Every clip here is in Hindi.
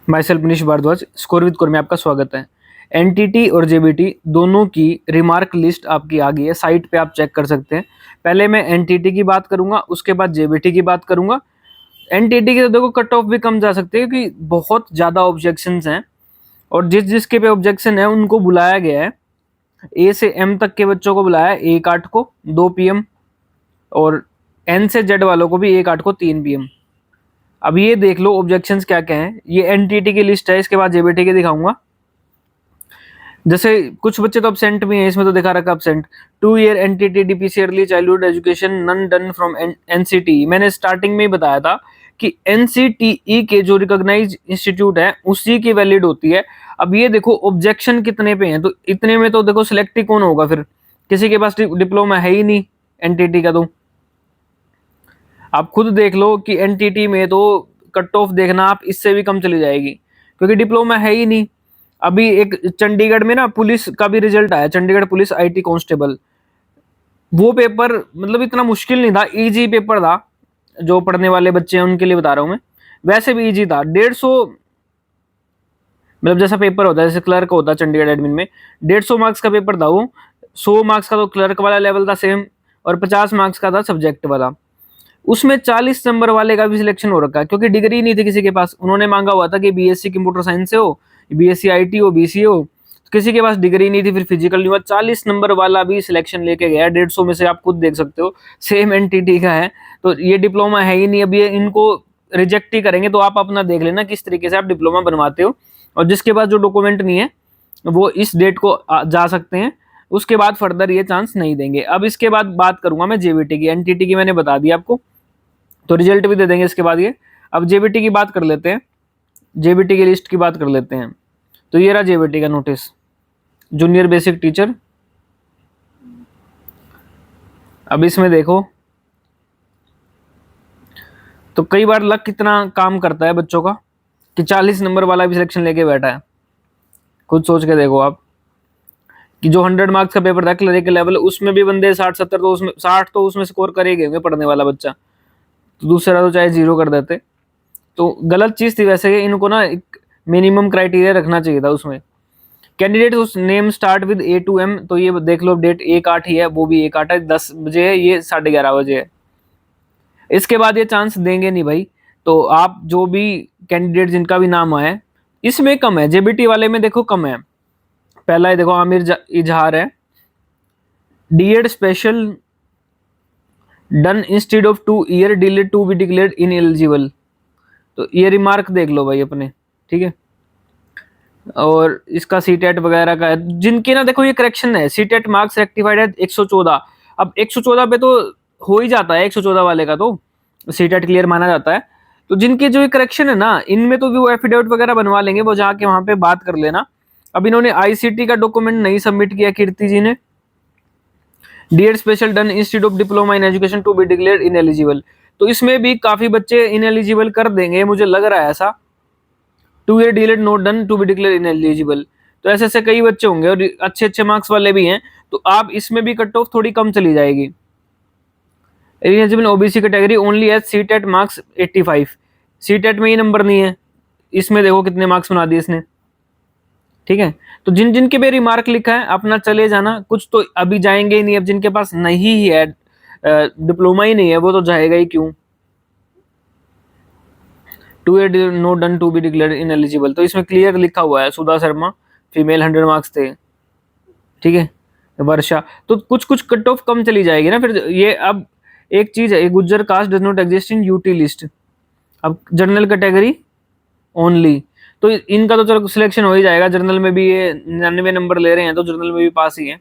My self Manish Bhardwaj, score with core में आपका स्वागत है। एनटीटी और जेबीटी दोनों की रिमार्क लिस्ट आपकी आ गई है, साइट पे आप चेक कर सकते हैं। पहले मैं एनटीटी की बात करूंगा, उसके बाद जेबीटी की बात करूंगा। एनटीटी के तो देखो कट ऑफ भी कम जा सकते हैं क्योंकि बहुत ज़्यादा ऑब्जेक्शंस हैं और जिसके पे ऑब्जेक्शन है उनको बुलाया गया है। ए से एम तक के बच्चों को बुलाया है 1/8 को 2 PM और एन से जेड वालों को भी 1/8 को 3 PM। अब ये देख लो ऑब्जेक्शंस क्या क्या हैं। ये एनटीटी की लिस्ट है, इसके बाद जेबीटी की दिखाऊंगा। जैसे कुछ बच्चे तो अब्सेंट भी हैं, इसमें तो दिखा रखा absent. 2 year NTT DPC early childhood education none done from NCT. मैंने स्टार्टिंग में ही बताया था कि एनसीटीई के जो रिकॉग्नाइज इंस्टीट्यूट है उसी की वैलिड होती है। अब ये देखो ऑब्जेक्शन कितने पे हैं, तो इतने में तो देखो सिलेक्ट ही कौन होगा फिर, किसी के पास डिप्लोमा है ही नहीं एनटीटी का। तो आप खुद देख लो कि एनटीटी में तो कट ऑफ देखना आप इससे भी कम चली जाएगी क्योंकि डिप्लोमा है ही नहीं। अभी एक चंडीगढ़ में ना पुलिस का भी रिजल्ट आया, चंडीगढ़ पुलिस आईटी कांस्टेबल। वो पेपर मतलब इतना मुश्किल नहीं था, इजी पेपर था। जो पढ़ने वाले बच्चे हैं उनके लिए बता रहा हूँ मैं, वैसे भी इजी था। 150 मतलब जैसा पेपर होता है, जैसे क्लर्क होता है चंडीगढ़ एडमिन में, 150 मार्क्स का पेपर था वो। 100 मार्क्स का तो क्लर्क वाला लेवल था सेम, और 50 मार्क्स का था सब्जेक्ट वाला। उसमें 40 नंबर वाले का भी सिलेक्शन हो रखा है क्योंकि डिग्री नहीं थी किसी के पास। उन्होंने मांगा हुआ था कि बीएससी कंप्यूटर साइंस से हो, बीएससी आईटी हो, बीसीए हो। तो किसी के पास डिग्री नहीं थी, फिर फिजिकल नहीं हुआ। 40 नंबर वाला भी सिलेक्शन लेके गया 150 में से, आप खुद देख सकते हो। सेम एनटीटी का है, तो ये डिप्लोमा है ही नहीं। अब ये इनको रिजेक्ट ही करेंगे। तो आप अपना देख लेना किस तरीके से आप डिप्लोमा बनवाते हो, और जिसके पास जो डॉक्यूमेंट नहीं है वो इस डेट को जा सकते हैं। उसके बाद फर्दर ये चांस नहीं देंगे। अब इसके बाद बात करूंगा मैं जेबीटी की। एनटीटी की मैंने बता दी आपको, तो रिजल्ट भी दे देंगे इसके बाद ये। अब जेबीटी की बात कर लेते हैं, जेबीटी की लिस्ट की बात कर लेते हैं। तो ये रहा जेबीटी का नोटिस, जूनियर बेसिक टीचर। अब इसमें देखो तो कई बार लक कितना काम करता है बच्चों का कि 40 नंबर वाला भी सिलेक्शन लेके बैठा है। खुद सोच के देखो आप कि जो 100 मार्क्स का पेपर था क्लरिकल लेवल, उसमें भी बंदे 60-70 तो उसमें 60 तो उसमें स्कोर कर ही गए पढ़ने वाला बच्चा। तो दूसरा तो चाहे 0 कर देते। तो गलत चीज थी वैसे, इनको ना एक मिनिमम क्राइटेरिया रखना चाहिए था उसमें। कैंडिडेट उस name start with A to M, तो ये देख लो डेट 1/8 ही है, वो भी 1/8 है, 10 बजे है, ये 11:30 बजे है। इसके बाद ये चांस देंगे नहीं भाई। तो आप जो भी कैंडिडेट जिनका भी नाम आए, इसमें कम है, जेबीटी वाले में देखो कम है। पहला ये देखो आमिर इजहार है, DEd special done instead of 2 year delayed to be declared ineligible. तो ये रिमार्क देख लो भाई अपने, ठीक है। और इसका सीटेट वगैरह का है, जिनके ना देखो ये करेक्शन है, सीटेट मार्क्स रेक्टिफाइड है 114। अब 114 पे तो हो ही जाता है, 114 वाले का तो सीटेट क्लियर माना जाता है। तो जिनके जो ये करेक्शन है ना, इनमें तो भी वो एफिडेविट वगैरह बनवा लेंगे, वो जाके वहां पे बात कर लेना। अब इन्होंने आईसीटी का डॉक्यूमेंट नहीं सबमिट किया कीर्ति जी ने। DEd special done institute of diploma in education to be declared ineligible, तो इसमें भी काफी बच्चे इन एलिजिबल कर देंगे, मुझे लग रहा है ऐसा। 2 year delayed not done to be declare ineligible, तो ऐसे ऐसे कई बच्चे होंगे और अच्छे अच्छे मार्क्स वाले भी हैं। तो आप इसमें भी कट ऑफ थोड़ी कम चली जाएगी। Eligible OBC category only as CTET marks 85, CTET में ही नंबर नहीं है, इसमें देखो कितने मार्क्स बना दिए इसने, ठीक है। तो जिन जिन के भी रिमार्क लिखा है अपना चले जाना, कुछ तो अभी जाएंगे ही नहीं। अब जिनके पास नहीं ही है, डिप्लोमा ही नहीं है, वो तो जाएगा ही क्यों। 2 year not done to be declared ineligible, तो इसमें क्लियर लिखा हुआ है सुधा शर्मा फीमेल 100 मार्क्स थे, ठीक है। वर्षा, तो कुछ कुछ कट ऑफ कम चली जाएगी ना फिर ये। अब एक चीज है, Gujjar caste does not exist in UT list. अब जनरल कैटेगरी ओनली, तो इनका तो चलो सिलेक्शन हो ही जाएगा। जनरल में भी ये 99 नंबर ले रहे हैं, तो जनरल में भी पास ही है।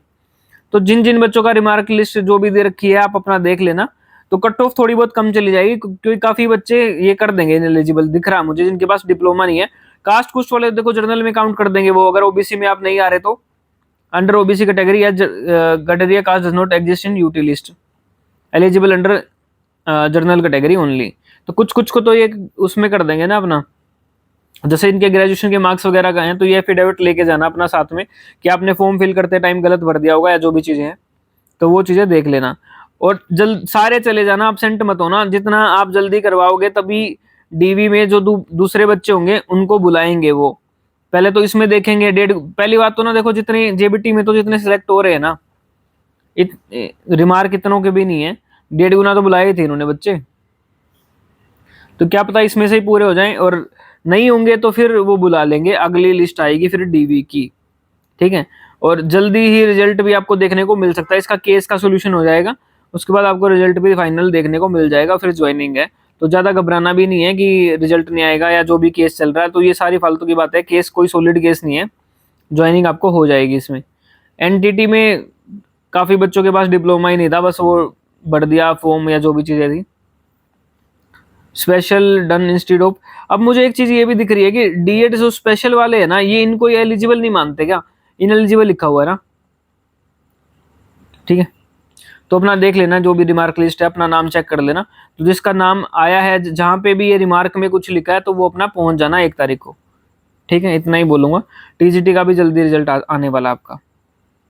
तो जिन जिन बच्चों का रिमार्क लिस्ट जो भी दे रखी है आप अपना देख लेना, तो कट ऑफ थोड़ी बहुत कम चली जाएगी क्योंकि काफी बच्चे ये कर देंगे एलिजिबल, दिख रहा है मुझे, जिनके पास डिप्लोमा नहीं है। कास्ट कुछ वाले देखो जनरल में काउंट कर देंगे वो, अगर ओबीसी में आप नहीं आ रहे तो। अंडर ओबीसी कैटेगरी या category caste does not exist in UT list, eligible under general category only. तो कुछ कुछ को तो ये उसमें कर देंगे ना अपना। जैसे इनके ग्रेजुएशन के मार्क्स वगैरह का हैं, तो ये एफिडेविट लेके जाना अपना साथ में कि आपने फॉर्म फिल करते टाइम गलत भर दिया होगा या जो भी चीजें हैं, तो वो चीजें देख लेना। और जल्द सारे चले जाना, एब्सेंट मत होना। जितना आप जल्दी करवाओगे तभी डीवी में जो दूसरे बच्चे होंगे उनको बुलाएंगे वो। पहले तो इसमें देखेंगे पहली बात तो ना देखो, जितने जेबीटी में तो जितने सिलेक्ट हो रहे हैं ना, रिमार्क इतनों के भी नहीं है, 1.5 गुना तो बुलाए थे इन्होंने बच्चे। तो क्या पता इसमें से ही पूरे हो जाएं, और नहीं होंगे तो फिर वो बुला लेंगे, अगली लिस्ट आएगी फिर डीवी की। ठीक है, और जल्दी ही रिजल्ट भी आपको देखने को मिल सकता है, इसका केस का सोल्यूशन हो जाएगा, उसके बाद आपको रिजल्ट भी फाइनल देखने को मिल जाएगा, फिर ज्वाइनिंग है। तो ज़्यादा घबराना भी नहीं है कि रिजल्ट नहीं आएगा या जो भी केस चल रहा है, तो ये सारी फालतू की बात है, केस कोई सॉलिड केस नहीं है, ज्वाइनिंग आपको हो जाएगी इसमें। एनटीटी में काफ़ी बच्चों के पास डिप्लोमा ही नहीं था, बस वो भर दिया फॉर्म या जो भी चीज़ें थी, स्पेशल डन इंस्टीट्यूट ऑफ। अब मुझे एक चीज़ ये भी दिख रही है कि डीएड जो स्पेशल वाले है ना, ये इनको एलिजिबल नहीं मानते क्या, इनएलिजिबल लिखा हुआ है ना। ठीक है, तो अपना देख लेना, जो भी रिमार्क लिस्ट है अपना नाम चेक कर लेना, तो जिसका नाम आया है जहां पे भी ये रिमार्क में कुछ लिखा है तो वो अपना पहुंच जाना 1 तारीख को। ठीक है, इतना ही बोलूंगा। टीजीटी का भी जल्दी रिजल्ट आने वाला आपका।